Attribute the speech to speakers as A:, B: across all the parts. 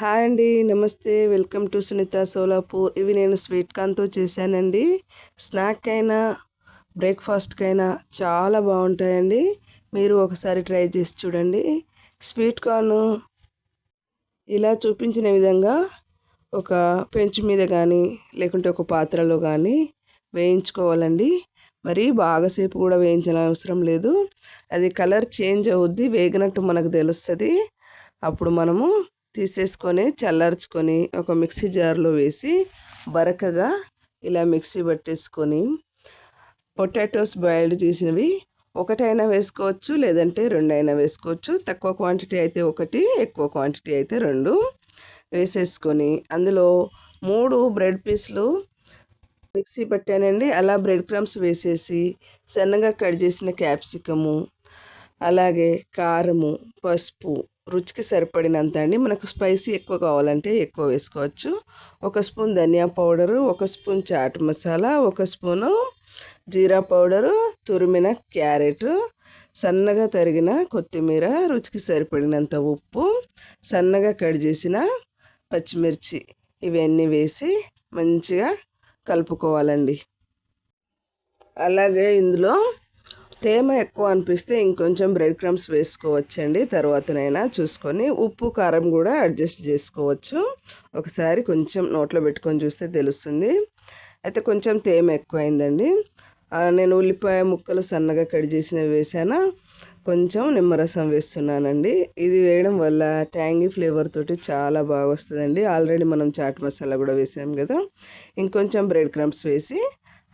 A: Hi అండి, నమస్తే. Welcome to Sunitha Solapur. ఇవి నేను స్వీట్ కార్న్తో చేశానండి. స్నాక్ అయినా బ్రేక్ఫాస్ట్కైనా చాలా బాగుంటాయండి. మీరు ఒకసారి ట్రై చేసి చూడండి. స్వీట్ కార్న్ ఇలా చూపించిన విధంగా ఒక పెంచు మీద కానీ లేకుంటే ఒక పాత్రలో కానీ వేయించుకోవాలండి. మరి బాగాసేపు కూడా వేయించాల్సిన అవసరం లేదు. అది కలర్ చేంజ్ అవుద్ది, వేగినట్టు మనకు తెలుస్తుంది. అప్పుడు మనము తీసేసుకొని చల్లార్చుకొని ఒక మిక్సీ జార్లో వేసి బరకగా ఇలా మిక్సీ పట్టేసుకొని పొటాటోస్ బాయిల్డ్ చేసినవి ఒకటైనా వేసుకోవచ్చు, లేదంటే రెండైనా వేసుకోవచ్చు. తక్కువ క్వాంటిటీ అయితే ఒకటి, ఎక్కువ క్వాంటిటీ అయితే రెండు వేసేసుకొని అందులో 3 బ్రెడ్ పీస్లు మిక్సీ పట్టానండి. అలా బ్రెడ్ క్రమ్స్ వేసేసి సన్నగా కట్ చేసిన క్యాప్సికము, అలాగే కారము, పసుపు, రుచికి సరిపడినంత అండి. మనకు స్పైసీ ఎక్కువ కావాలంటే ఎక్కువ వేసుకోవచ్చు. 1 స్పూన్ ధనియా powder, 1 spoon chaat masala, 1 spoon జీరా పౌడరు, తురిమిన క్యారెట్, సన్నగా తరిగిన కొత్తిమీర, రుచికి సరిపడినంత ఉప్పు, సన్నగా కట్ చేసిన పచ్చిమిర్చి, ఇవన్నీ వేసి మంచిగా కలుపుకోవాలండి. అలాగే ఇందులో తేమ ఎక్కువ అనిపిస్తే ఇంకొంచెం బ్రెడ్ క్రమ్స్ వేసుకోవచ్చండి. తర్వాతనైనా చూసుకొని ఉప్పు కారం కూడా అడ్జస్ట్ చేసుకోవచ్చు. ఒకసారి కొంచెం నోట్లో పెట్టుకొని చూస్తే తెలుస్తుంది. అయితే కొంచెం తేమ ఎక్కువైందండి. నేను ఉల్లిపాయ ముక్కలు సన్నగా కట్ చేసినవి వేసాను. కొంచెం నిమ్మరసం వేస్తున్నానండి. ఇది వేయడం వల్ల ట్యాంగీ ఫ్లేవర్ తోటి చాలా బాగా వస్తుందండి. ఆల్రెడీ మనం చాట్ మసాలా కూడా వేసాం కదా. ఇంకొంచెం బ్రెడ్ క్రమ్స్ వేసి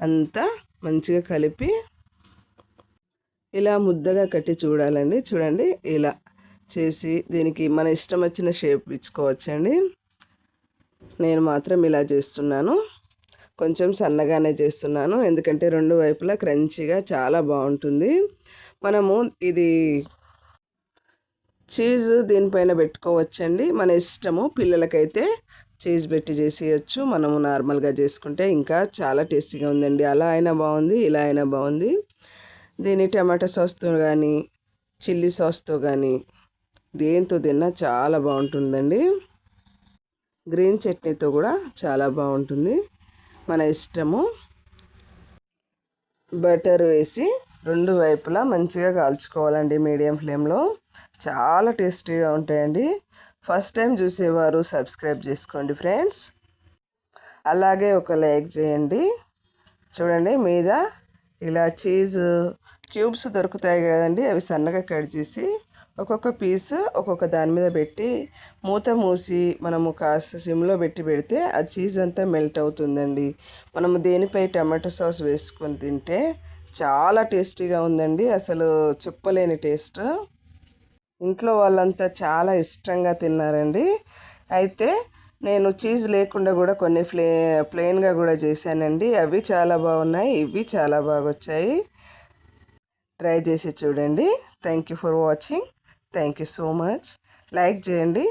A: అంతా మంచిగా కలిపి ఇలా ముద్దగా కట్టి చూడాలండి. చూడండి, ఇలా చేసి దీనికి మన ఇష్టం వచ్చిన షేప్ ఇచ్చుకోవచ్చండి. నేను మాత్రం ఇలా చేస్తున్నాను. కొంచెం సన్నగానే చేస్తున్నాను, ఎందుకంటే రెండు వైపులా క్రంచీగా చాలా బాగుంటుంది. మనము ఇది చీజ్ దీనిపైన పెట్టుకోవచ్చండి, మన ఇష్టము. పిల్లలకైతే చీజ్ పెట్టి చేసేయచ్చు. మనము నార్మల్గా చేసుకుంటే ఇంకా చాలా టేస్టీగా ఉందండి. అలా అయినా బాగుంది, ఇలా అయినా బాగుంది. దీన్ని టమాటా సాస్తో కానీ చిల్లీ సాస్తో కానీ దేంతో తిన్నా చాలా బాగుంటుందండి. గ్రీన్ చట్నీతో కూడా చాలా బాగుంటుంది, మన ఇష్టము. బటర్ వేసి రెండు వైపులా మంచిగా కాల్చుకోవాలండి మీడియం ఫ్లేమ్లో. చాలా టేస్టీగా ఉంటాయండి. ఫస్ట్ టైం చూసేవారు సబ్స్క్రైబ్ చేసుకోండి ఫ్రెండ్స్. అలాగే ఒక లైక్ చేయండి. చూడండి, మీద ఇలా చీజ్ క్యూబ్స్ దొరుకుతాయి కదండి, అవి సన్నగా కట్ చేసి ఒక్కొక్క పీస్ ఒక్కొక్క దాని మీద పెట్టి మూత మూసి మనము కాస్త సిమ్లో పెడితే ఆ చీజ్ అంతా మెల్ట్ అవుతుందండి. మనము దేనిపై టమాటో సాస్ వేసుకొని తింటే చాలా టేస్టీగా ఉందండి. అసలు చెప్పలేని టేస్ట్. ఇంట్లో వాళ్ళంతా చాలా ఇష్టంగా తిన్నారండి. అయితే నేను చీజ్ లేకుండా కూడా కొన్ని ప్లెయిన్గా కూడా చేశానండి. అవి చాలా బాగున్నాయి, ఇవి చాలా బాగా వచ్చాయి. ట్రై చేసి చూడండి. Thank you for watching. Thank you so much. Like చేయండి.